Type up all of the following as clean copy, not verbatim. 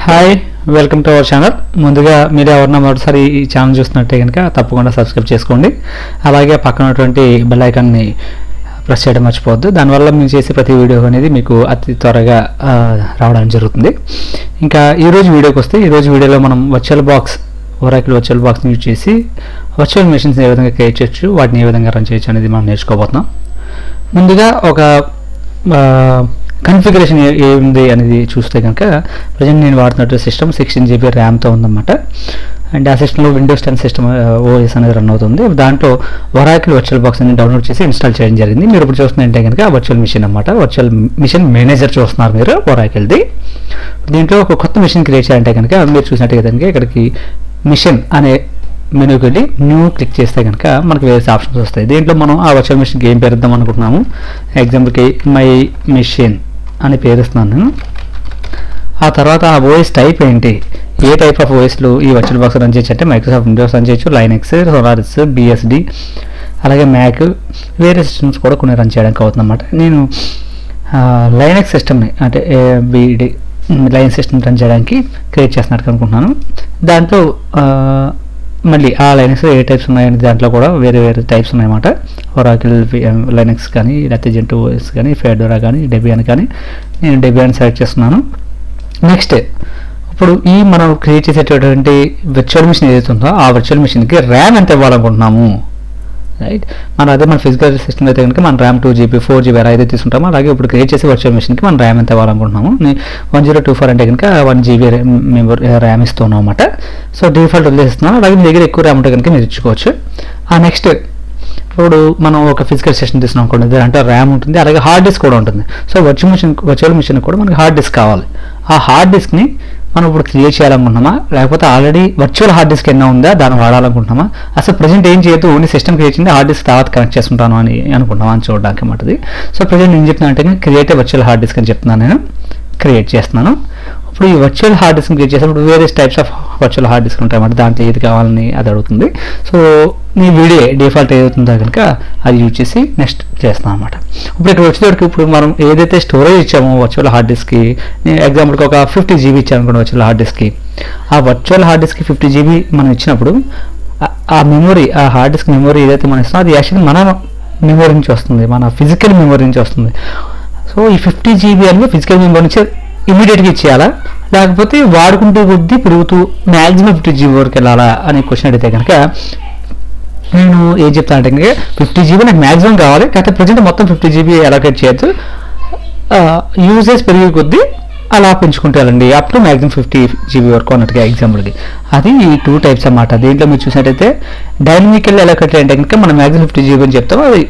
Hi, welcome to our channel. ముందుగా మీరు ఎవరన్నా మొదటిసారి ఈ ఛానల్ చూస్తున్నట్టే కనుక తప్పకుండా సబ్స్క్రైబ్ చేసుకోండి. అలాగే పక్కన ఉన్నటువంటి బెల్ ఐకాన్ని ప్రెస్ చేయడం మర్చిపోవద్దు. దానివల్ల మేము చేసే ప్రతి వీడియో అనేది మీకు అతి త్వరగా రావడం జరుగుతుంది. ఇంకా ఈరోజు వీడియోకి వస్తే, ఈరోజు వీడియోలో మనం ఒరాకిల్ వర్చువల్ బాక్స్ని యూజ్ చేసి వర్చువల్ మెషిన్స్ ఏ విధంగా క్రియేట్ చేయొచ్చు, వాటిని ఏ విధంగా రన్ చేయొచ్చు అనేది మనం నేర్చుకోబోతున్నాం. ముందుగా ఒక కన్ఫిగరేషన్ ఏముంది అనేది చూస్తే కనుక ప్రజెంట్ నేను వాడుతున్నట్టు సిస్టమ్ 16 GB ర్యామ్తో ఉందన్నమాట. అండ్ ఆ సిస్టంలో విండోస్ 10 సిస్టమ్ ఓఎస్ అనేది రన్ అవుతుంది. దాంట్లో ఒరాకిల్ వర్చువల్ బాక్స్ అనేది డౌన్లోడ్ చేసి ఇన్స్టాల్ చేయడం జరిగింది. మీరు ఇప్పుడు చూస్తుందంటే కనుక వర్చువల్ మిషన్ అనమాట. వర్చువల్ మిషన్ మేనేజర్ చూస్తున్నారు మీరు ఒరాకిల్ది. దీంట్లో ఒక కొత్త మిషన్ క్రియేట్ చేయాలంటే కనుక మీరు చూసినట్టు కనుక ఇక్కడికి మిషన్ అనే మెనూకి వెళ్ళి న్యూ క్లిక్ చేస్తే కనుక మనకు వేరే ఆప్షన్స్ వస్తాయి. దీంట్లో మనం ఆ వర్చువల్ మిషన్కి ఏం పేరు ఇద్దాం అనుకుంటున్నాము. ఎగ్జాంపుల్కి మై మిషన్ అని పేరు ఇస్తున్నాను నేను. ఆ తర్వాత ఆ ఓఎస్ టైప్ ఏంటి, ఏ టైప్ ఆఫ్ ఓఎస్లు ఈ వర్చువల్ బాక్స్ రన్ చేయొచ్చు అంటే మైక్రోసాఫ్ట్ విండోస్ రన్ చేయొచ్చు, లైనక్స్, సోలారిస్, బిఎస్డి, అలాగే మ్యాక్, వేరే సిస్టమ్స్ కూడా కొన్ని రన్ చేయడానికి అవుతుందన్నమాట. నేను లైనక్స్ సిస్టమ్ని అంటే బిడి లైన్ సిస్టమ్ రన్ చేయడానికి క్రియేట్ చేస్తున్నట్టు అనుకుంటున్నాను. దాంట్లో మళ్ళీ ఆ లైనక్స్ ఏ టైప్స్ ఉన్నాయని దాంట్లో కూడా వేరే వేరే టైప్స్ ఉన్నాయన్నమాట. ఒరాకిల్ లైనక్స్ కానీ, లేకపోతే జెంటూ ఓఎస్ కానీ, ఫెడోరా కానీ, డెబియాన్ కానీ. నేను డెబియాన్ సెలెక్ట్ చేస్తున్నాను. నెక్స్ట్ ఇప్పుడు ఈ మనం క్రియేట్ చేసేటటువంటి వర్చువల్ మిషన్ ఏదైతే ఉందో ఆ వర్చువల్ మిషన్కి ర్యామ్ ఎంత ఇవ్వాలనుకుంటున్నాము, రైట్. మన ఫిజికల్ సిస్టమ్ అయితే కనుక మన ర్యామ్ 2 GB 4 GB అలా అయితే తీసుకుంటామో, అలాగే ఇప్పుడు క్రియేట్ చేసే వర్చువల్ మిషన్కి మనం ర్యామ్ ఎంత ఇవ్వాలనుకుంటున్నాము. 1024 అంటే కనుక 1 GB ర్యామ్ ఇస్తున్నాం అనమాట. సో డిఫాల్ట్ వదిలేస్తున్నాను. అలాగే మీ దగ్గర ఎక్కువ ర్యామ్ ఉంటే కనుక మీరు ఇచ్చుకోవచ్చు. నెక్స్ట్ ఇప్పుడు మనం ఒక ఫిజికల్ సిస్టమ్ తీసుకున్నాం అనుకోండి, అంటే ర్యామ్ ఉంటుంది, అలాగే హార్డ్ డిస్క్ కూడా ఉంటుంది. సో వర్చువల్ మిషన్ కూడా మనకి హార్డ్ డిస్క్ కావాలి. ఆ హార్డ్ డిస్క్ని మనం ఇప్పుడు క్రియేట్ చేయాలనుకుంటున్నామా, లేకపోతే ఆల్రెడీ వర్చువల్ హార్డ్ డిస్క్ ఎన్నో ఉందా దాన్ని వాడాలనుకుంటున్నామా, అసలు ప్రజెంట్ ఏం చేయొద్దు, ఓన్లీ సిస్టమ్ క్రియేట్ చేయండి, హార్డ్ డిస్క్ తర్వాత కనెక్ట్ చేసుకుంటాను అని అనుకుంటున్నామా అని చూడడానికి అన్నమాట. సో ప్రజెంట్ నేను చెప్తున్నా అంటే క్రియేట్ వర్చువల్ హార్డ్ డిస్క్ అని చెప్తున్నాను, నేను క్రియేట్ చేస్తున్నాను. ఇప్పుడు ఈ వర్చువల్ హార్డ్ డిస్క్ క్రియేట్ చేసినప్పుడు various types of virtual hard disk ఉంటాయి అన్నమాట. దాంట్లో ఏది కావాలని అది అడుగుతుంది. సో మీ వీడియో డిఫాల్ట్ ఏదవుతుందో కనుక అది యూజ్ చేసి నెక్స్ట్ చేస్తాం అనమాట. ఇప్పుడు ఇక్కడ వచ్చేటప్పటికి ఇప్పుడు మనం ఏదైతే స్టోరేజ్ ఇచ్చామో వర్చువల్ హార్డ్ డిస్క్కి, నేను ఎగ్జాంపుల్కి ఒక 50 GB ఇచ్చాను అనుకోండి వర్చువల్ హార్డ్ డిస్క్కి. ఆ వర్చువల్ హార్డ్ డిస్క్కి 50 GB మనం ఇచ్చినప్పుడు ఆ మెమొరీ, ఆ హార్డ్ డిస్క్ మెమొరీ ఏదైతే మనం ఇస్తామో అది యాక్చువల్లీ మన మెమొరీ నుంచి వస్తుంది, మన ఫిజికల్ మెమొరీ నుంచి వస్తుంది. సో ఈ 50 GB అనేది ఫిజికల్ మెమొరీ నుంచి ఇమీడియట్గా ఇచ్చేయాలా, లేకపోతే వాడుకుంటూ కొద్దీ పెరుగుతూ మ్యాక్సిమం 50 GB వరకు వెళ్ళాలా అనే క్వశ్చన్ అడిగితే కనుక నేను ఏం చెప్తాను అంటే కనుక 50 GB నాకు మ్యాక్సిమం కావాలి, కాకపోతే ప్రజెంట్ మొత్తం 50 GB అలొకేట్ చేయొచ్చు, యూజెస్ పెరిగే కొద్దీ అలా పెంచుకుంటూ వెళ్ళండి అప్ టు మ్యాక్సిమం 50 GB వరకు అన్నట్టుగా ఎగ్జాంపుల్కి. అది ఈ 2 టైప్స్ అన్నమాట. దీంట్లో మీరు చూసినట్టయితే డైనమికల్ అలొకేట్ అంటే కనుక మనం మ్యాక్సిమం 50 GB అని చెప్తాం, అది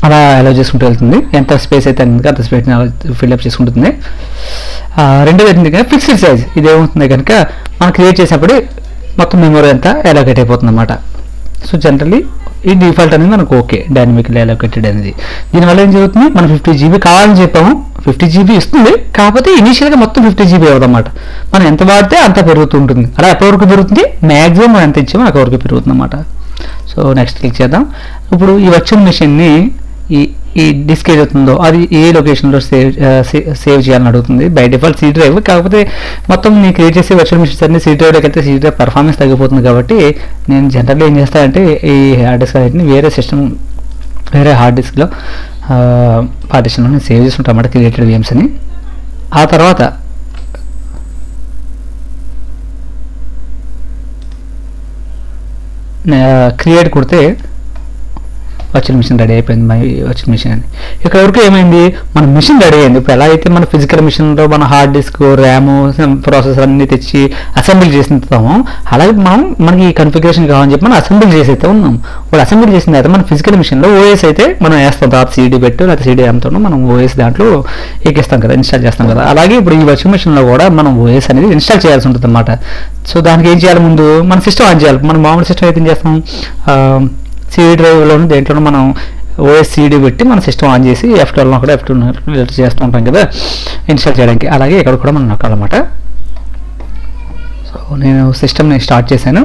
అలా అలౌ చేసుకుంటూ వెళ్తుంది. ఎంత స్పేస్ అయితే కనుక అంత స్పేస్ని ఫిల్అప్ చేసుకుంటుంది. రెండోది ఏంటంటే కనుక ఫిక్స్డ్ సైజ్, ఇదేమవుతుంది కనుక మనం క్రియేట్ చేసినప్పుడు మొత్తం మెమొరీ అంతా అలొకేట్ అయిపోతుంది అన్నమాట. సో జనరల్లీ ఈ డిఫాల్ట్ అనేది మనకు ఓకే, డైనమికల్ అలొకేటెడ్ అనేది. దీనివల్ల ఏం జరుగుతుంది, మనం 50 GB కావాలని చెప్పాము, 50 GB ఇస్తుంది, కాకపోతే ఇనీషియల్గా మొత్తం 50 GB అవ్వదన్నమాట. మనం ఎంత వాడితే అంత పెరుగుతూ ఉంటుంది. అలా ఎప్పటివరకు పెరుగుతుంది, మ్యాక్సిమం మనం ఎంత ఇచ్చామో అంతవరకు పెరుగుతుంది అన్నమాట. సో నెక్స్ట్ క్లిక్ చేద్దాం. ఇప్పుడు ఈ వర్చువల్ మెషిన్ని ఈ డిస్క్ ఏదవుతుందో అది ఏ లొకేషన్లో సేవ్ చేయాలని అడుగుతుంది. బై డిఫాల్ట్ C డ్రైవ్, కాకపోతే మొత్తం నేను క్రియేట్ చేసే వర్చువల్ మెషిన్స్ అన్ని C డ్రైవ్లోకి అయితే C డ్రైవ్ పర్ఫార్మెన్స్ తగ్గిపోతుంది. కాబట్టి నేను జనరల్గా ఏం చేస్తానంటే ఈ హార్డ్ డిస్క్ అన్నింటిని వేరే సిస్టమ్, వేరే హార్డ్ డిస్క్లో పార్టిషన్లో నేను సేవ్ చేసుకుంటాను అన్నమాట, క్రియేటెడ్ VMs అని. ఆ తర్వాత క్రియేట్ కొడితే వర్చువల్ మిషన్ రెడీ అయిపోయింది. మై వర్చువల్ మిషన్ అని ఇక్కడ వరకు ఏమైంది, మన మిషన్ రెడీ అయింది. ఇప్పుడు ఎలా అయితే మన ఫిజికల్ మిషన్లో మన హార్డ్ డిస్క్, ర్యామ్, ప్రాసెసర్ అన్ని తెచ్చి అసెంబ్లీ చేస్తామో, అలాగే మనకి ఈ కన్ఫిగరేషన్ కావాలని చెప్పి మనం అసెంబ్లీ చేసైతే ఉన్నాం. ఇప్పుడు అసెంబ్లీ చేసిన తర్వాత మన ఫిజికల్ మిషన్లో ఓఎస్ అయితే మనం వేస్తాం, తర్వాత CD పెట్టు లేకపోతే CD ర్యామ్తో మనం ఓఎస్ దాంట్లో ఎక్కిస్తాం కదా, ఇన్స్టాల్ చేస్తాం కదా. అలాగే ఇప్పుడు ఈ వర్చువల్ మిషన్లో కూడా మనం ఓఎస్ అనేది ఇన్స్టాల్ చేయాల్సి ఉంటుంది అన్నమాట. సో దానికి ఏం చేయాలి, ముందు మన సిస్టమ్ ఆన్ చేయాలి. మన మామూలు సిస్టమ్ అయితే ఏం చేస్తాం, CD డ్రైవ్లోను దేంట్లోనూ మనం ఓఎస్ CD పెట్టి మన సిస్టమ్ ఆన్ చేసి F12 కూడా F2 చేస్తూ ఉంటాం కదా ఇన్స్టాల్ చేయడానికి. అలాగే ఇక్కడ కూడా మనం నొక్కాలన్నమాట. సో నేను సిస్టమ్ని స్టార్ట్ చేశాను.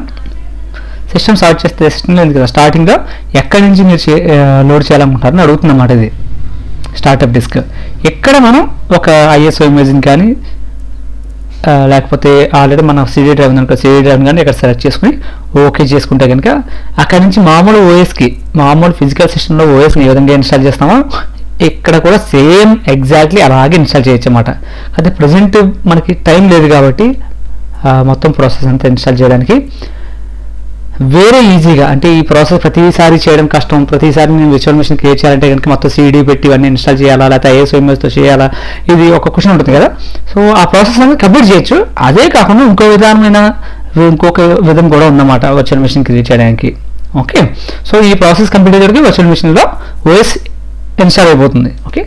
సిస్టమ్ స్టార్ట్ చేస్తే సిస్టమ్ లేదు కదా, స్టార్టింగ్గా ఎక్కడి నుంచి మీరు లోడ్ చేయాలనుకుంటారని అడుగుతుంది అన్నమాట. ఇది స్టార్టప్ డిస్క్. ఇక్కడ మనం ఒక ISO ఇమేజ్ని కానీ లేకపోతే ఆల్రెడీ మన సిడీ డ్రైవ్ ఉందనుకో సిడీ డ్రైవ్ కానీ ఇక్కడ సెలెక్ట్ చేసుకుని ఓకే చేసుకుంటే కనుక అక్కడ నుంచి మామూలు ఓఎస్కి మామూలు ఫిజికల్ సిస్టంలో ఓఎస్ని ఏ విధంగా ఇన్స్టాల్ చేస్తామో ఇక్కడ కూడా సేమ్ ఎగ్జాక్ట్లీ అలాగే ఇన్స్టాల్ చేయొచ్చు అన్నమాట. అయితే ప్రజెంట్ మనకి టైం లేదు కాబట్టి మొత్తం ప్రాసెస్ అంతా ఇన్స్టాల్ చేయడానికి వేరే ఈజీగా, అంటే ఈ ప్రాసెస్ ప్రతిసారి చేయడం కష్టం, ప్రతిసారి నేను విర్చువల్ మిషన్ క్రియేట్ చేయాలంటే కనుక మొత్తం సీడీ పెట్టి ఇవన్నీ ఇన్స్టాల్ చేయాలా, లేకపోతే ఐఎస్ఓ ఇమేజ్తో చేయాలా, ఇది ఒక క్వశ్చన్ ఉంటుంది కదా. సో ఆ ప్రాసెస్ అనేది కంప్లీట్ చేయొచ్చు. అదే కాకుండా ఇంకొక విధం కూడా ఉందన్నమాట వర్చువల్ మిషన్ క్రియేట్ చేయడానికి. ఓకే, సో ఈ ప్రాసెస్ కంప్లీట్ అయ్యేసరికి వర్చువల్ మిషన్లో ఓఎస్ ఇన్స్టాల్ అయిపోతుంది. ఓకే,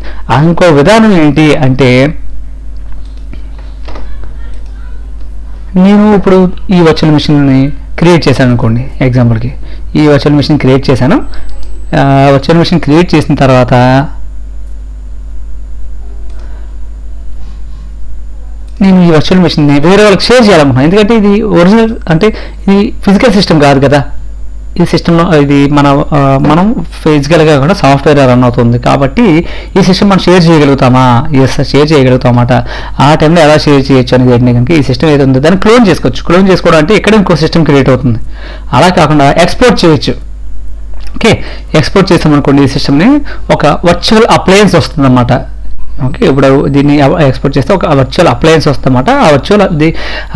ఇంకో విధానం ఏంటి అంటే నేను ఇప్పుడు ఈ వర్చువల్ మిషన్ని క్రియేట్ చేశాను అనుకోండి, ఎగ్జాంపుల్కి ఈ వర్చువల్ మిషన్ క్రియేట్ చేశాను. వర్చువల్ మిషన్ క్రియేట్ చేసిన తర్వాత నేను ఈ వర్చువల్ మిషన్ని వేరే వాళ్ళకి షేర్ చేయాలనుకున్నాను. ఎందుకంటే ఇది ఒరిజినల్, అంటే ఇది ఫిజికల్ సిస్టమ్ కాదు కదా, ఈ సిస్టంలో ఇది మనం ఫిజికల్గా కూడా సాఫ్ట్వేర్ రన్ అవుతుంది కాబట్టి ఈ సిస్టమ్ మనం షేర్ చేయగలుగుతామా? ఎస్, షేర్ చేయగలుగుతామన్నమాట. ఆ టైంలో ఎలా షేర్ చేయొచ్చు అనేది ఏంటంటే కనుక ఈ సిస్టమ్ ఏదో ఉందో దాన్ని క్లోన్ చేసుకోవచ్చు. క్లోన్ చేసుకోవడం అంటే ఇక్కడ ఇంకో సిస్టమ్ క్రియేట్ అవుతుంది. అలా కాకుండా ఎక్స్పోర్ట్ చేయొచ్చు. ఓకే, ఎక్స్పోర్ట్ చేసామనుకోండి ఈ సిస్టమ్ని ఒక వర్చువల్ అప్లయన్స్ వస్తుందన్నమాట. ఓకే, ఇప్పుడు దీన్ని ఎక్స్పోర్ట్ చేస్తే ఒక వర్చువల్ అప్లయన్స్ వస్తుందన్నమాట. ఆ వర్చువల్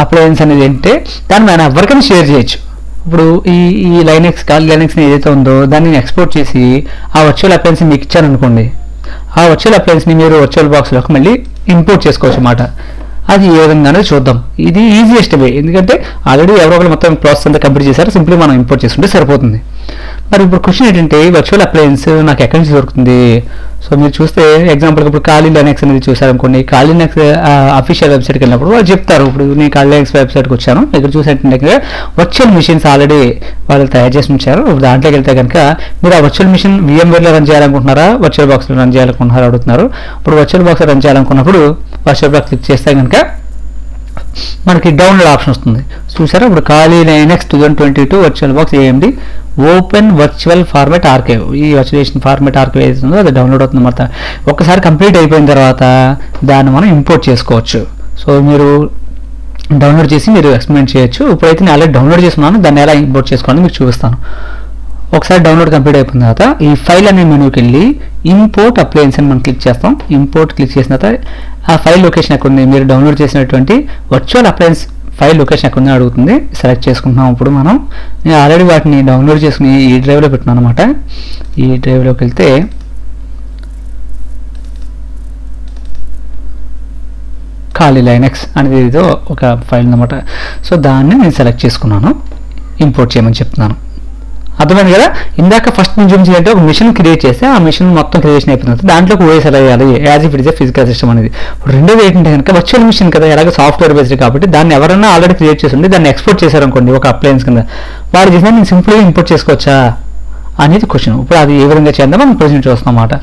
అప్లయన్స్ అనేది ఏంటంటే దాన్ని మనం ఎవరికైనా షేర్ చేయొచ్చు. ఇప్పుడు ఈ లైనెక్స్ని ఏదైతే ఉందో దాన్ని ఎక్స్పోర్ట్ చేసి ఆ వర్చువల్ అప్లయన్స్ని మీకు ఇచ్చాను అనుకోండి, ఆ వర్చువల్ అప్లయన్స్ని మీరు వర్చువల్ బాక్స్లోకి మళ్ళీ ఇంపోర్ట్ చేసుకోవచ్చు అన్నమాట. అది ఏ విధంగానే చూద్దాం. ఇది ఈజియెస్ట్ వే, ఎందుకంటే ఆల్రెడీ ఎవరో ఒకరు మొత్తం ప్రాసెస్ అంతా కంప్లీట్ చేశారు, సింప్లీ మనం ఇంపోర్ట్ చేసుకుంటే సరిపోతుంది. మరి ఇప్పుడు క్వశ్చన్ ఏంటంటే వర్చువల్ అప్లయన్స్ నాకు ఎక్కడి నుంచి దొరుకుతుంది? సో మీరు చూస్తే ఎగ్జాంపుల్కి ఇప్పుడు ఖాళీ లైనెక్స్ అనేది చూసారనుకోండి, ఖాళీ లైనెక్స్ అఫీషియల్ వెబ్సైట్కి వెళ్ళినప్పుడు వాళ్ళు చెప్తారు. ఇప్పుడు నేను ఖాళీ లైనెక్స్ వెబ్సైట్కి వచ్చాను, ఇక్కడ చూసేటంటే వర్చువల్ మిషన్స్ ఆల్రెడీ వాళ్ళు తయారు చేసి ఉంచారు. దాంట్లోకి వెళ్తే కనుక మీరు ఆ వర్చువల్ మిషన్ VMwareలో రన్ చేయాలనుకుంటున్నారా, వర్చువల్ బాక్స్లో రన్ చేయాలనుకుంటున్నారా అడుగుతున్నారు. ఇప్పుడు వర్చువల్ బాక్స్ రన్ చేయాలనుకున్నప్పుడు వర్చువల్ బాక్స్ క్లిక్ చేస్తే కనుక మనకి డౌన్లోడ్ ఆప్షన్ వస్తుంది. చూసారా, ఇప్పుడు ఖాళీ Linux 2022 virtual box AMD open virtual format archive, ఈ వర్చువలేషన్ ఫార్మాట్ ఆర్కైవ్ ఏది ఉందో అది డౌన్లోడ్ అవుతుంది అన్నమాట. ఒక్కసారి కంప్లీట్ అయిపోయిన తర్వాత దాన్ని మనం ఇంపోర్ట్ చేసుకోవచ్చు. సో మీరు డౌన్లోడ్ చేసి మీరు ఎక్స్పెరిమెంట్ చేయొచ్చు. ఇప్పుడైతే నేను ఆల్రెడీ డౌన్లోడ్ చేసుకున్నాను, దాన్ని ఎలా ఇంపోర్ట్ చేసుకోవాలని మీకు చూపిస్తాను. ఒకసారి డౌన్లోడ్ కంప్లీట్ అయిపోయిన తర్వాత ఈ ఫైల్ అనే మెనూకి వెళ్ళి ఇంపోర్ట్ అప్లయన్స్ అని మనం క్లిక్ చేస్తాం. ఇంపోర్ట్ క్లిక్ చేసిన తర్వాత ఆ ఫైల్ లొకేషన్ ఎక్కడ ఉంది, మీరు డౌన్లోడ్ చేసినటువంటి వర్చువల్ అప్లయన్స్ ఫైల్ లొకేషన్ ఎక్కడ ఉందో అడుగుతుంది. సెలెక్ట్ చేసుకుంటున్నాం. ఇప్పుడు నేను ఆల్రెడీ వాటిని డౌన్లోడ్ చేసుకుని ఈ డ్రైవ్లో పెట్టినాను అనమాట. ఈ డ్రైవ్లోకి వెళ్తే ఖాళీ లైనెక్స్ అనేది ఏదో ఒక ఫైల్ అనమాట. సో దాన్ని నేను సెలెక్ట్ చేసుకున్నాను, ఇంపోర్ట్ చేయమని చెప్తున్నాను. అర్థమైంది కదా. ఇందాక ఫస్ట్ నుంచి చూపించాలంటే ఒక మిషన్ క్రియేట్ చేస్తే ఆ మిషన్ మొత్తం క్రియేషన్ అయిపోతుంది, దాంట్లోకి ఓఎస్ ఎలా వేయాలి, as if it is a physical system అనేది. ఇప్పుడు రెండోది ఏంటంటే కనుక వర్చువల్ మిషన్ కదా, ఎలాగ సాఫ్ట్వేర్ బేస్డ్ కాబట్టి దాన్ని ఎవరైనా ఆల్రెడీ క్రియేట్ చేసి ఉండి దాన్ని ఎక్స్పోర్ట్ చేశారనుకోండి ఒక అప్లయన్స్ కింద, వాడు చేసినా నేను సింపుల్గా ఇంపోర్ట్ చేసుకోవచ్చా అనేది క్వశ్చన్. ఇప్పుడు అది ఏ విధంగా చేద్దాం మనం ప్రజెంట్ చూస్తాం అన్నమాట.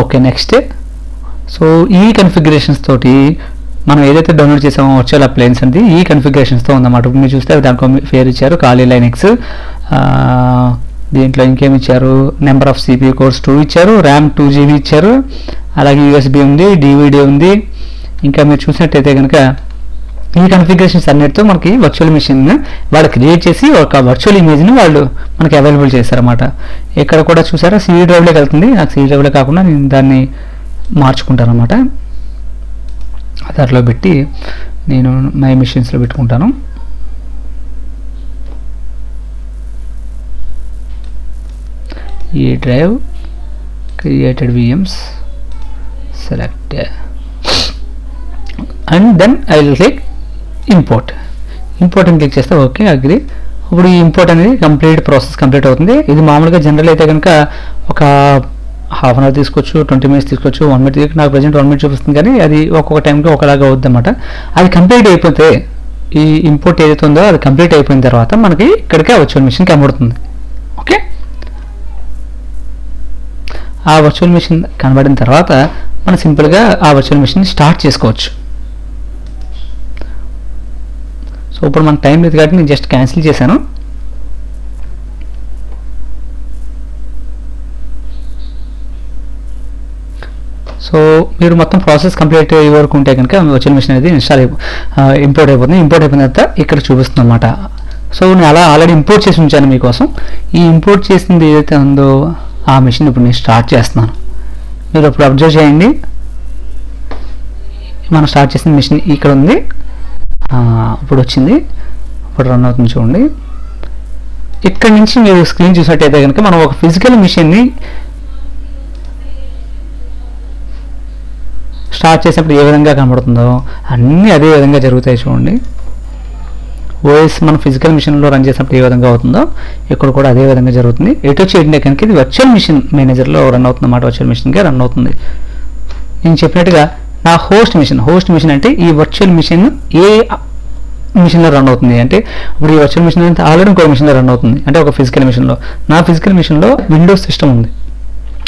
Okay, next. సో ఈ కన్ఫిగరేషన్స్ తోటి మనం ఏదైతే డౌన్లోడ్ చేసామో వర్చువల్ అప్లయన్స్ అనేది ఈ కన్ఫిగరేషన్స్తో ఉందన్నమాట. మీరు చూస్తే దానికి పేరు ఇచ్చారు ఖాళీ లైనెక్స్. దీంట్లో ఇంకేమి ఇచ్చారు, నెంబర్ ఆఫ్ CPU కోర్స్ 2 ఇచ్చారు, ర్యామ్ 2GB ఇచ్చారు, అలాగే USB ఉంది, DVD ఉంది. ఇంకా మీరు చూసినట్టయితే కనుక ఈ కన్ఫిగరేషన్స్ అన్నిటితో మనకి వర్చువల్ మిషన్ వాళ్ళు క్రియేట్ చేసి ఒక వర్చువల్ ఇమేజ్ని వాళ్ళు మనకి అవైలబుల్ చేశారన్నమాట. ఇక్కడ కూడా చూసారా CD డ్రైవ్లోకి వెళ్తుంది. నాకు CD డ్రైవ్లో కాకుండా నేను దాన్ని మార్చుకుంటాను అన్నమాట. దాంట్లో పెట్టి నేను మై మిషన్స్లో పెట్టుకుంటాను. ఈ drive created VMs select and then I will click import అని క్లిక్ చేస్తే ఓకే అగ్రీ. ఇప్పుడు ఈ ఇంపోర్ట్ అనేది ప్రాసెస్ కంప్లీట్ అవుతుంది. ఇది మామూలుగా జనరల్ అయితే కనుక ఒక ½ అవర్ తీసుకోవచ్చు, 20 minutes తీసుకోవచ్చు, 1 minute తీసుకోవచ్చు. నాకు ప్రజెంట్ 1 minute చూపిస్తుంది, కానీ అది ఒక్కొక్క టైంకి ఒకలాగా అవుద్ది అన్నమాట. అది కంప్లీట్ అయిపోతే ఈ ఇంపోర్ట్ ఏదైతే ఉందో అది కంప్లీట్ అయిపోయిన తర్వాత మనకి ఇక్కడికే వర్చువల్ మిషన్ కనబడుతుంది. ఓకే, ఆ వర్చువల్ మిషన్ కనబడిన తర్వాత మనం సింపుల్గా ఆ వర్చువల్ మిషన్ స్టార్ట్ చేసుకోవచ్చు. సో ఇప్పుడు మనకు టైం లేదు కాబట్టి నేను జస్ట్ క్యాన్సిల్ చేశాను. సో మీరు మొత్తం ప్రాసెస్ కంప్లీట్ అయ్యే వరకు ఉంటే కనుక వర్చువల్ మిషన్ అనేది ఇంపోర్ట్ అయిపోతుంది. ఇంపోర్ట్ అయిపోయిన తర్వాత ఇక్కడ చూపిస్తుంది అనమాట. సో నేను అలా ఆల్రెడీ ఇంపోర్ట్ చేసి ఉంచాను మీకోసం. ఈ ఇంపోర్ట్ చేసింది ఏదైతే ఉందో ఆ మిషన్ ఇప్పుడు నేను స్టార్ట్ చేస్తున్నాను. మీరు ఇప్పుడు అబ్జర్వ్ చేయండి, మనం స్టార్ట్ చేసిన మిషన్ ఇక్కడ ఉంది. ఇప్పుడు వచ్చింది, ఇప్పుడు రన్ అవుతుంది చూడండి. ఇక్కడ నుంచి మీరు స్క్రీన్ చూసినట్టయితే కనుక మనం ఒక ఫిజికల్ మిషన్ని స్టార్ట్ చేసినప్పుడు ఏ విధంగా కనబడుతుందో అన్నీ అదే విధంగా జరుగుతాయి చూడండి. ఓఎస్ మనం ఫిజికల్ మిషన్లో రన్ చేసినప్పుడు ఏ విధంగా అవుతుందో ఇక్కడ కూడా అదే విధంగా జరుగుతుంది. ఎటు వచ్చి ఏంటంటే కనుక ఇది వర్చువల్ మిషన్ మేనేజర్లో రన్ అవుతుంది అన్నమాట. వర్చువల్ మిషన్గా రన్ అవుతుంది. నేను చెప్పినట్టుగా నా హోస్ట్ మిషన్ అంటే ఈ వర్చువల్ మిషన్ ఏ మిషన్లో రన్ అవుతుంది అంటే ఇప్పుడు ఈ వర్చువల్ మిషన్ అంటే ఆల్రెడీ ఇంకో మిషన్లో రన్ అవుతుంది. అంటే ఒక ఫిజికల్ మిషన్లో, నా ఫిజికల్ మిషన్లో విండోస్ సిస్టమ్ ఉంది.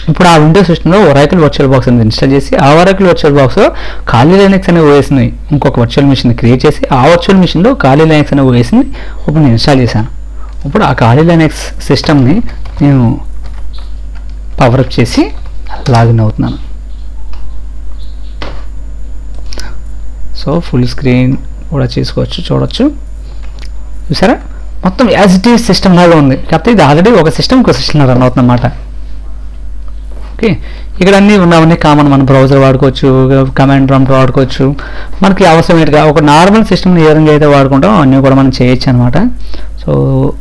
ఇప్పుడు ఆ విండోస్ సిస్టమ్లో ఒరాకిల్ వర్చువల్ బాక్స్ అనేది ఇన్స్టాల్ చేసి ఆ ఒరాకిల్ వర్చువల్ బాక్స్లో ఖాళీ లైనక్స్ అనే ఓఎస్ని ఇంకొక వర్చువల్ మిషన్ క్రియేట్ చేసి ఆ వర్చువల్ మిషన్లో ఖాళీ లైనక్స్ అనే ఓఎస్ని ఇప్పుడు నేను ఇన్స్టాల్ చేశాను. ఇప్పుడు ఆ ఖాళీ లైనక్స్ సిస్టమ్ని నేను పవర్అప్ చేసి లాగిన్ అవుతున్నాను. సో ఫుల్ స్క్రీన్ కూడా చేసుకోవచ్చు, చూడొచ్చు. చూసారా, మొత్తం యాజ్ ఇట్ ఈజ్ సిస్టమ్ లాగా ఉంది. కాకపోతే ఇది ఆల్రెడీ ఒక సిస్టమ్ ఇంకో సిస్టమ్ రన్ అవుతుందన్నమాట. ఓకే, ఇక్కడ అన్నీ ఉన్నవన్నీ కామన్. మన బ్రౌజర్ వాడుకోవచ్చు, కమాండ్ ప్రాంప్ట్ వాడుకోవచ్చు. మనకి అవసరమైనట్టుగా ఒక నార్మల్ సిస్టమ్ని ఏ విధంగా అయితే వాడుకుంటాం అన్నీ కూడా మనం చేయొచ్చు అనమాట. సో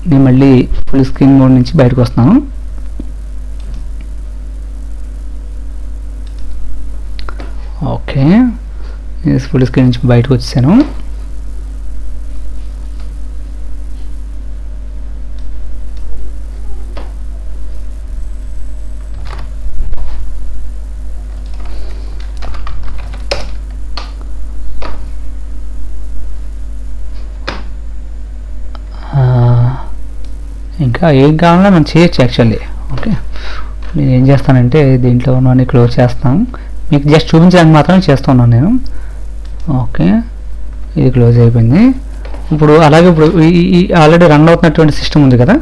నేను మళ్ళీ ఫుల్ స్క్రీన్ మోడ్ నుంచి బయటకు వస్తున్నాను. ఓకే, నేను ఫుల్ స్క్రీన్ నుంచి బయటకు వచ్చాను. ఇంకా ఏం కావాలన్నా మనం చేయొచ్చు యాక్చువల్లీ. ఓకే, నేను ఏం చేస్తానంటే దీంట్లో ఉన్నవన్నీ క్లోజ్ చేస్తాను. మీకు జస్ట్ చూపించడానికి మాత్రమే చేస్తున్నాను నేను. ఓకే, ఇది క్లోజ్ అయిపోయింది. ఇప్పుడు అలాగే ఇప్పుడు ఈ ఆల్రెడీ రన్ అవుతున్నటువంటి సిస్టమ్ ఉంది కదా,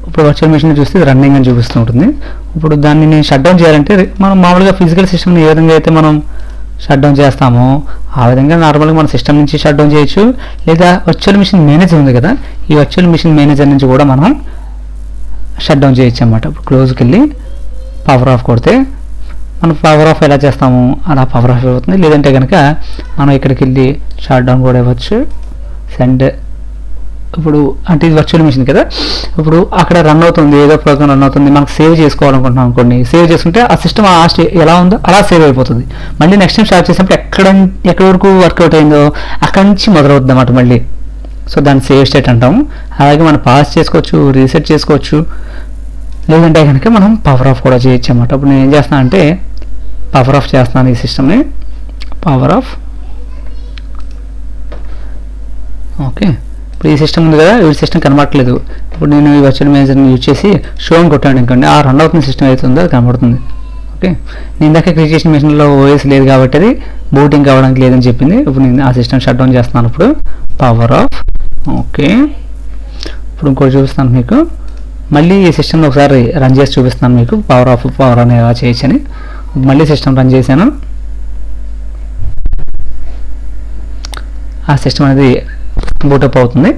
ఇప్పుడు వర్చువల్ మిషన్ చూస్తే రన్నింగ్ అని చూపిస్తూ ఉంటుంది. ఇప్పుడు దాన్ని నేను షట్ డౌన్ చేయాలంటే మనం మామూలుగా ఫిజికల్ సిస్టమ్ని ఏ విధంగా అయితే మనం షట్ డౌన్ చేస్తామో ఆ విధంగా నార్మల్గా మన సిస్టమ్ నుంచి షట్ డౌన్ చేయొచ్చు. లేదా వర్చువల్ మిషన్ మేనేజర్ ఉంది కదా, ఈ వర్చువల్ మిషన్ మేనేజర్ నుంచి కూడా మనం షట్ డౌన్ చేయొచ్చు అన్నమాట. ఇప్పుడు క్లోజ్కి వెళ్ళి పవర్ ఆఫ్ కొడితే మనం పవర్ ఆఫ్ ఎలా చేస్తాము అలా పవర్ ఆఫ్ అవుతుంది. లేదంటే కనుక మనం ఇక్కడికి వెళ్ళి షట్ డౌన్ కూడా ఇవ్వచ్చు. సెండ్ ఇప్పుడు అంటే ఇది వర్చువల్ మిషన్ కదా, ఇప్పుడు అక్కడ రన్ అవుతుంది, ఏదో ప్రోగ్రామ్ రన్ అవుతుంది, మనకు సేవ్ చేసుకోవాలనుకుంటున్నాం అనుకోండి. సేవ్ చేసుకుంటే ఆ సిస్టమ్ ఆ ఎలా ఉందో అలా సేవ్ అయిపోతుంది. మళ్ళీ నెక్స్ట్ టైం స్టార్ట్ చేసినప్పుడు ఎక్కడి వరకు వర్కౌట్ అయిందో అక్కడి నుంచి మొదలవుతుంది అన్నమాట మళ్ళీ. సో దాన్ని సేవ్ స్టేట్ అంటాము. అలాగే మనం పాస్ చేసుకోవచ్చు, రీసెట్ చేసుకోవచ్చు. లేదంటే కనుక మనం పవర్ ఆఫ్ కూడా చేయొచ్చు అన్నమాట. ఇప్పుడు నేను ఏం చేస్తాను అంటే పవర్ ఆఫ్ చేస్తున్నాను ఈ సిస్టమ్ని. Power of. ఓకే, ఇప్పుడు ఈ సిస్టమ్ ఉంది కదా, ఈ సిస్టమ్ కనబడట్లేదు. ఇప్పుడు నేను ఈ వర్చువల్ మేనేజర్ని యూజ్ చేసి షోని కొట్టాను అనుకోండి, ఆ రన్ అవుతున్న సిస్టమ్ అయితే ఉందో అది కనబడుతుంది. ఓకే, నేను ఇందాక క్రియేట్ చేసిన మిషన్లో ఓఎస్ లేదు కాబట్టి అది బూటింగ్ కావడానికి లేదని చెప్పింది. ఇప్పుడు నేను ఆ సిస్టమ్ షట్ డౌన్ చేస్తున్నాను. ఇప్పుడు పవర్ ఆఫ్. ఓకే, ఇప్పుడు ఇంకోటి చూపిస్తాను మీకు. మళ్ళీ ఈ సిస్టమ్ని ఒకసారి రన్ చేసి చూపిస్తాను మీకు పవర్ ఆఫ్ పవర్ అని ఎలా చేయొచ్చని. మళ్ళీ సిస్టమ్ రన్ చేశాను. ఆ సిస్టమ్ అనేది బూటప్ అవుతుంది.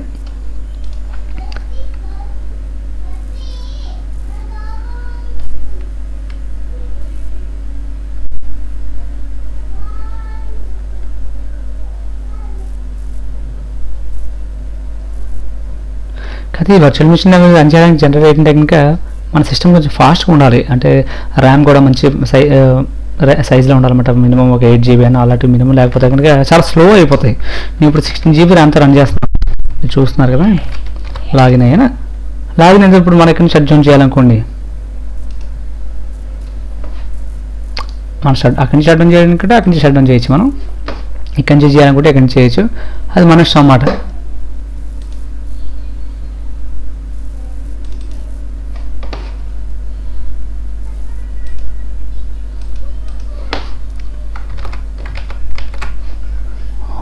అయితే ఈ వర్చువల్ మిషన్ రన్ చేయడానికి జనరేట్ అయితే కనుక మన సిస్టమ్ కొంచెం ఫాస్ట్గా ఉండాలి. అంటే ర్యామ్ కూడా మంచి సైజ్లో ఉండాలన్నమాట. మినిమం ఒక 8 GB అని అలాంటివి మినిమం, లేకపోతే కనుక చాలా స్లో అయిపోతాయి. నేను ఇప్పుడు 16 GB ర్యామ్తో రన్ చేస్తున్నాను. మీరు చూస్తున్నారు కదా, లాగిన్ అయ్యానా. లాగిన్ అయితే ఇప్పుడు మనం ఇక్కడ షట్ డౌన్ చేయాలనుకోండి, మన అక్కడి నుంచి షట్ డౌన్ చేయాలనుకుంటే అక్కడి నుంచి షట్ డౌన్ చేయొచ్చు. మనం ఇక్కడి నుంచి చేయాలనుకుంటే ఇక్కడి నుంచి చేయొచ్చు. అది మన ఇష్టం అన్నమాట.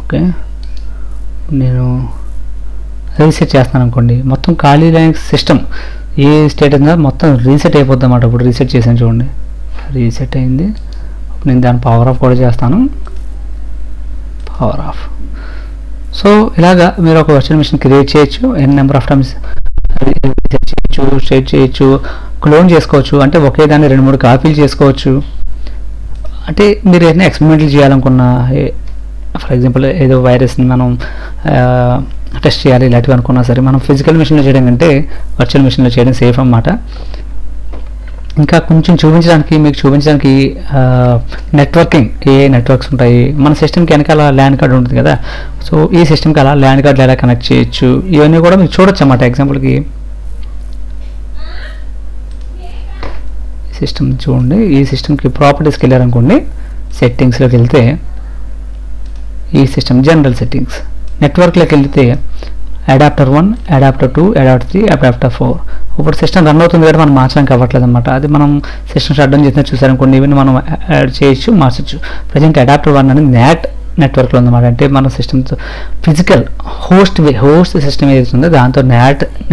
ఓకే, నేను రీసెట్ చేస్తాను అనుకోండి, మొత్తం ఖాళీ లైనక్స్ సిస్టమ్ ఏ స్టేట్ ఉందో మొత్తం రీసెట్ అయిపోద్ది అన్నమాట. ఇప్పుడు రీసెట్ చేశాను చూడండి, రీసెట్ అయింది. నేను దాన్ని పవర్ ఆఫ్ కూడా చేస్తాను, పవర్ ఆఫ్. సో ఇలాగా మీరు ఒక వర్చువల్ మిషన్ క్రియేట్ చేయొచ్చు, ఎన్ నెంబర్ ఆఫ్ టైమ్స్ చేయొచ్చు, షేర్ చేయొచ్చు, క్లోన్ చేసుకోవచ్చు, అంటే ఒకే దాన్ని 2-3 కాపీలు చేసుకోవచ్చు. అంటే మీరు ఏదైనా ఎక్స్పెరిమెంట్లు చేయాలనుకున్నా, ఫర్ ఎగ్జాంపుల్ ఏదో వైరస్ని మనం టెస్ట్ చేయాలి ఇలాంటివి అనుకున్నా సరే, మనం ఫిజికల్ మిషన్లో చేయడం కంటే వర్చువల్ మిషన్లో చేయడం సేఫ్ అన్నమాట. ఇంకా కొంచెం మీకు చూపించడానికి నెట్వర్కింగ్ ఏ నెట్వర్క్స్ ఉంటాయి, మన సిస్టమ్కి వెనకాల ల్యాన్ కార్డ్ ఉంటుంది కదా, సో ఈ సిస్టమ్కి అలా ల్యాన్ కార్డ్ ఎలా కనెక్ట్ చేయొచ్చు, ఇవన్నీ కూడా మీకు చూడొచ్చు అన్నమాట. ఎగ్జాంపుల్కి సిస్టమ్ చూడండి, ఈ సిస్టమ్కి ప్రాపర్టీస్కి వెళ్ళారనుకోండి, సెట్టింగ్స్లోకి వెళ్తే ఈ సిస్టమ్ జనరల్ సెట్టింగ్స్, నెట్వర్క్లోకి వెళ్తే అడాప్టర్ 1, అడాప్టర్ 2, అడాప్టర్ 3, అడాప్టర్ 4. ఇప్పుడు సిస్టమ్ రన్ అవుతుంది కాబట్టి మనం మార్చడానికి అవ్వట్లేదు అనమాట. అది మనం సిస్టమ్ షట్ డౌన్ చేసినా చూసారనుకోండి, ఇవన్నీ మనం యాడ్ చేయొచ్చు, మార్చచ్చు. ప్రజెంట్ అడాప్టర్ 1 అనేది నెట్వర్క్లో ఉందన్నమాట. అంటే మన సిస్టమ్తో ఫిజికల్ హోస్ట్ సిస్టమ్ ఏదైతే ఉందో దాంతో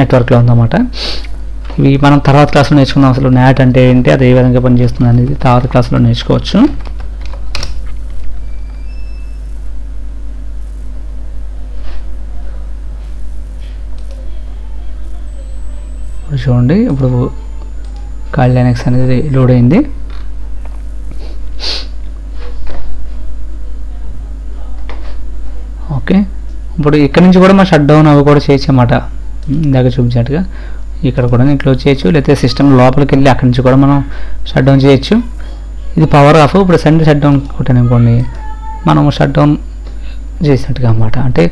నెట్వర్క్లో ఉందన్నమాట. ఇవి మనం తర్వాత క్లాస్లో నేర్చుకుందాం, అసలు NAT అంటే ఏంటి, అది ఏ విధంగా పనిచేస్తుంది అనేది తర్వాత క్లాస్లో నేర్చుకోవచ్చు. చూడండి, ఇప్పుడు కాల్ లైనక్స్ అనేది లోడ్ అయింది. ఓకే, ఇప్పుడు ఇక్కడ నుంచి కూడా మనం షట్ డౌన్ అవి కూడా చేయొచ్చు అన్నమాట. ఇందాక చూపించినట్టుగా ఇక్కడ కూడా నేను క్లోజ్ చేయొచ్చు, లేకపోతే సిస్టమ్ లోపలికి వెళ్ళి అక్కడి నుంచి కూడా మనం షట్ డౌన్ చేయొచ్చు. ఇది పవర్ ఆఫ్. ఇప్పుడు సండే షట్ డౌన్ కొట్టాను అనుకోండి, మనం షట్ డౌన్ చేసినట్టుగా అన్నమాట. అంటే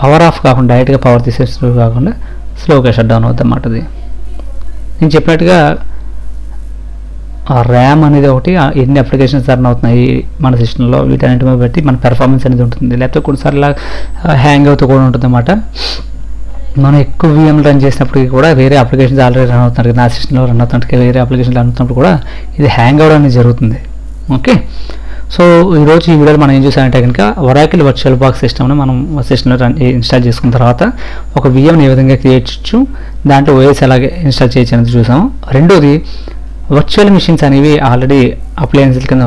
పవర్ ఆఫ్ కాకుండా డైరెక్ట్గా పవర్ తీసేస్తూ కాకుండా స్లోగా షట్ డౌన్ అవుతుంది అన్నమాట. అది నేను చెప్పినట్టుగా ఆ ర్యామ్ అనేది ఒకటి, ఎన్ని అప్లికేషన్స్ రన్ అవుతున్నాయి మన సిస్టంలో, వీటన్నిటి మీద బట్టి మన పెర్ఫార్మెన్స్ అనేది ఉంటుంది. లేకపోతే కొన్నిసార్లు హ్యాంగ్ అవుతూ కూడా ఉంటుంది అన్నమాట. మనం ఎక్కువ VM రన్ చేసినప్పటికీ కూడా వేరే అప్లికేషన్స్ ఆల్రెడీ రన్ అవుతున్నారు కదా, నా సిస్టంలో రన్ అవుతున్నట్టు వేరే అప్లికేషన్స్ రన్ అవుతున్నప్పుడు కూడా ఇది హ్యాంగ్ అవ్వడం అనేది జరుగుతుంది. ఓకే, సో ఈరోజు ఈ వీడియోలో మనం ఏం చూసామంటే కనుక ఒరాకిల్ వర్చువల్ బాక్స్ సిస్టమ్ని మనం సిస్టంలో ఇన్స్టాల్ చేసుకున్న తర్వాత ఒక VMని ఏ విధంగా క్రియేట్ చేయొచ్చు, దాంట్లో OS ఎలాగే ఇన్స్టాల్ చేయొచ్చు అనేది చూసాము. రెండోది, వర్చువల్ మిషన్స్ అనేవి ఆల్రెడీ అప్లయన్స్ల కింద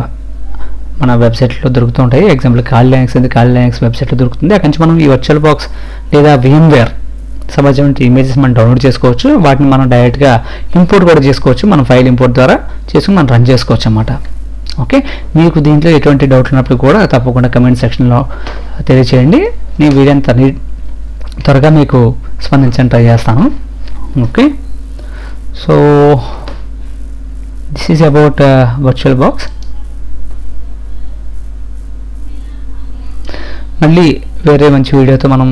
మన వెబ్సైట్లో దొరుకుతూ ఉంటాయి. ఎగ్జాంపుల్ కాల్ లైనక్స్ వెబ్సైట్లో దొరుకుతుంది. అక్కడి నుంచి మనం ఈ వర్చువల్ బాక్స్ లేదా VMware సంబంధించిన ఇమేజెస్ మనం డౌన్లోడ్ చేసుకోవచ్చు. వాటిని మనం డైరెక్ట్గా ఇంపోర్ట్ కూడా చేసుకోవచ్చు, మనం ఫైల్ ఇంపోర్ట్ ద్వారా చేసుకుని మనం రన్ చేసుకోవచ్చు అన్నమాట. ఓకే, మీకు దీంట్లో ఎటువంటి డౌట్లు ఉన్నప్పుడు కూడా తప్పకుండా కమెంట్ సెక్షన్లో తెలియచేయండి. నేను వీడియోని త్వరగా మీకు స్పందించడానికి ట్రై చేస్తాను. Okay, so this is about virtual box. మళ్ళీ వేరే మంచి వీడియోతో మనం